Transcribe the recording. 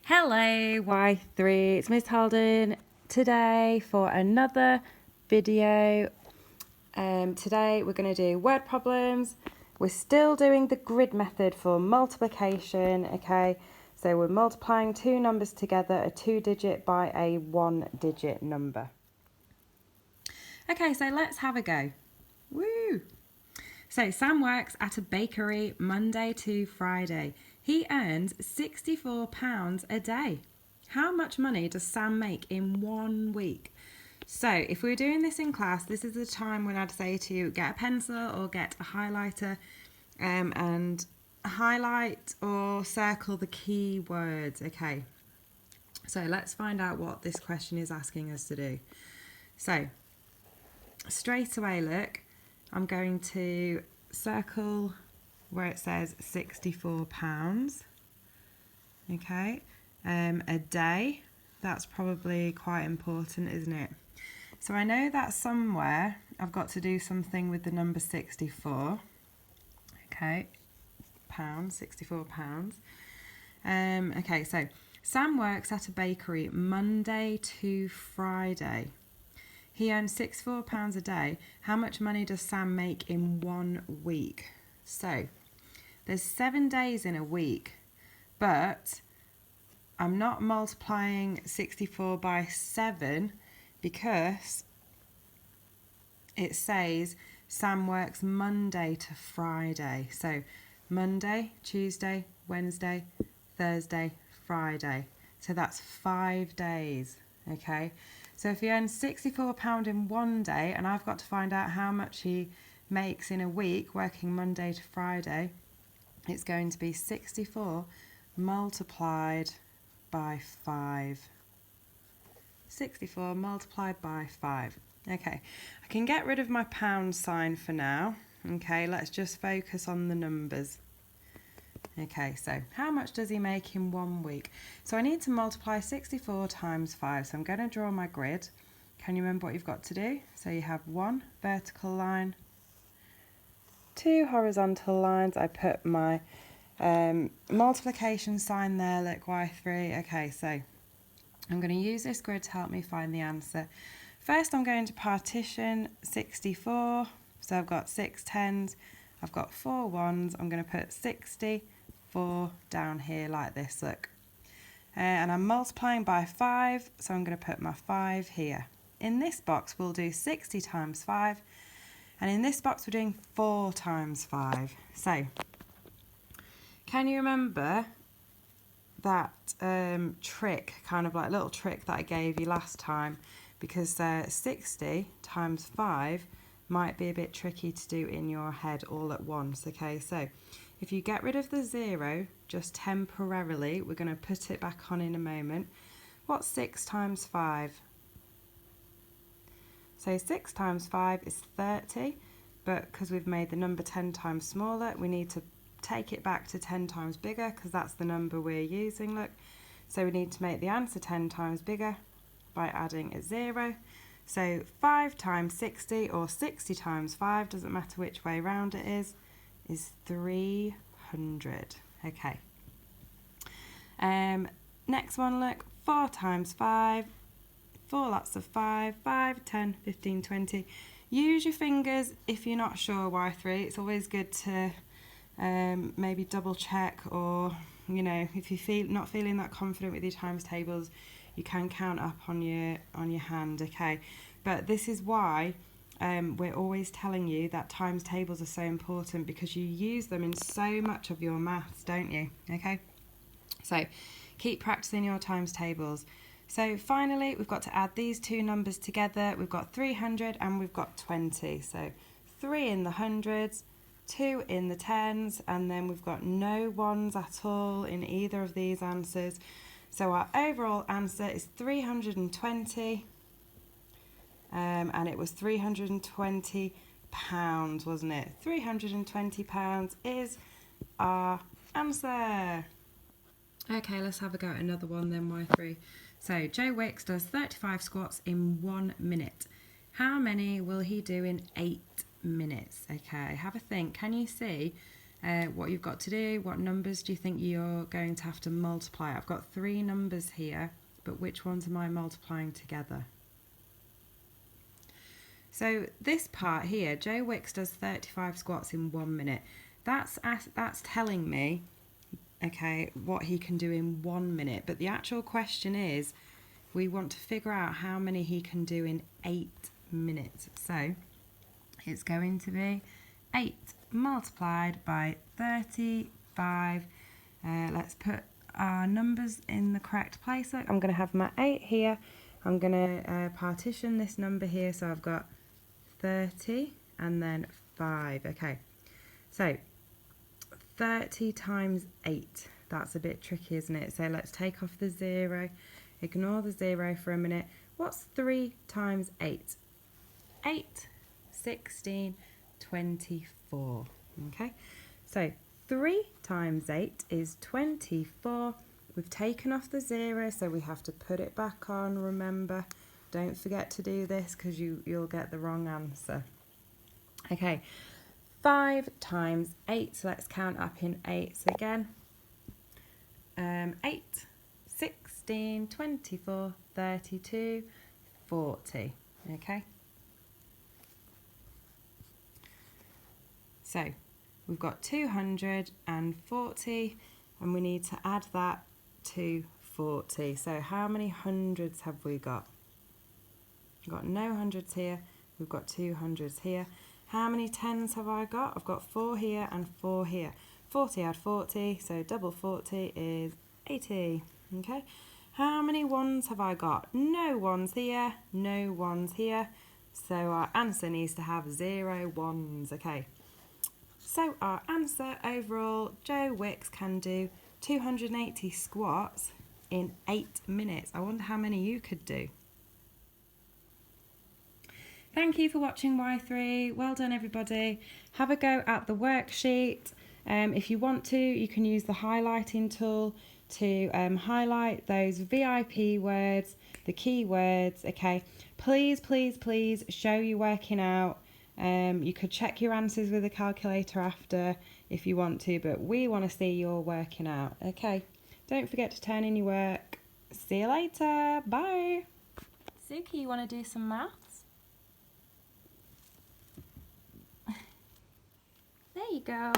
Hello, Y3. It's Miss Holden today for another video. Today we're going to do word problems. We're still doing the grid method for multiplication, okay? So we're multiplying two numbers together, a 2-digit by a 1-digit number. Okay, so let's have a go. Woo! So Sam works at a bakery Monday to Friday. He earns £64 a day. How much money does Sam make in 1 week? So if we were doing this in class, this is the time when I'd say to you, get a pencil or get a highlighter and highlight or circle the key words. Okay, so let's find out what this question is asking us to do. So straight away, look, I'm going to circle where it says £64, okay, a day. That's probably quite important, isn't it? So I know that somewhere I've got to do something with the number 64, okay, pounds, £64. Okay, so Sam works at a bakery Monday to Friday. He earns £64 a day. How much money does Sam make in 1 week? So there's 7 days in a week, but I'm not multiplying 64 by 7 because it says Sam works Monday to Friday. So Monday, Tuesday, Wednesday, Thursday, Friday. So that's 5 days, okay? So if he earns £64 in 1 day, and I've got to find out how much he makes in a week working Monday to Friday, it's going to be 64 multiplied by 5. 64 multiplied by 5. Okay, I can get rid of my pound sign for now. Okay, let's just focus on the numbers. Okay, so how much does he make in 1 week? So I need to multiply 64 times 5. So I'm going to draw my grid. Can you remember what you've got to do? So you have 1 vertical line, 2 horizontal lines. I put my multiplication sign there, look, Y3. Okay, so I'm going to use this grid to help me find the answer. First, I'm going to partition 64. So I've got 6 tens, I've got 4 ones. I'm going to put 64 down here like this, look. And I'm multiplying by 5, so I'm going to put my 5 here. In this box, we'll do 60 times 5. And in this box, we're doing 4 times 5. So, can you remember that trick, kind of like little trick that I gave you last time? Because 60 times 5 might be a bit tricky to do in your head all at once, okay? So, if you get rid of the 0, just temporarily, we're going to put it back on in a moment. What's 6 times 5? So 6 times 5 is 30, but because we've made the number 10 times smaller, we need to take it back to 10 times bigger because that's the number we're using, look. So we need to make the answer 10 times bigger by adding a 0. So 5 times 60, or 60 times 5, doesn't matter which way round it is 300. Okay. Next one, look, 4 times 5. 4 lots of 5, 5, 10, 15, 20. Use your fingers if you're not sure, Y3. It's always good to maybe double check, or, you know, if you not feeling that confident with your times tables, you can count up on your hand, okay? But this is why we're always telling you that times tables are so important, because you use them in so much of your maths, don't you? Okay? So keep practicing your times tables. So finally, we've got to add these two numbers together. We've got 300 and we've got 20. So 3 in the hundreds, 2 in the tens, and then we've got no ones at all in either of these answers. So our overall answer is 320, and it was £320, wasn't it? £320 is our answer. Okay, let's have a go at another one then, Y3. So Joe Wicks does 35 squats in 1 minute. How many will he do in 8 minutes? Okay, have a think. Can you see what you've got to do. What numbers do you think you're going to have to multiply? I've got 3 numbers here, but which ones am I multiplying together? So this part here, Joe Wicks does 35 squats in 1 minute. That's telling me, okay, what he can do in 1 minute. But the actual question is, we want to figure out how many he can do in 8 minutes. So it's going to be 8 multiplied by 35. Let's put our numbers in the correct place. I'm going to have my 8 here. I'm going to partition this number here. So I've got 30 and then 5. Okay, so 30 times 8. That's a bit tricky, isn't it? So let's take off the 0. Ignore the 0 for a minute. What's 3 times 8? 8, 16, 24. Okay, so 3 times 8 is 24. We've taken off the 0, so we have to put it back on, remember. Don't forget to do this because you'll get the wrong answer. Okay, 5 times 8, so let's count up in 8s again. 8, 16, 24, 32, 40. Okay. So we've got 240 and we need to add that to 40. So how many hundreds have we got? We've got no hundreds here. We've got 200s here. How many 10s have I got? I've got 4 here and 4 here. 40 add 40, so double 40 is 80. Okay. How many 1s have I got? No 1s here, no 1s here. So our answer needs to have 0 1s. Okay. So our answer overall, Joe Wicks can do 280 squats in 8 minutes. I wonder how many you could do. Thank you for watching Y3. Well done, everybody. Have a go at the worksheet. If you want to, you can use the highlighting tool to highlight those VIP words, the keywords. Okay, please, please, please show you working out. You could check your answers with a calculator after if you want to, but we want to see your working out. Okay, don't forget to turn in your work. See you later. Bye. Suki, you want to do some maths? There you go.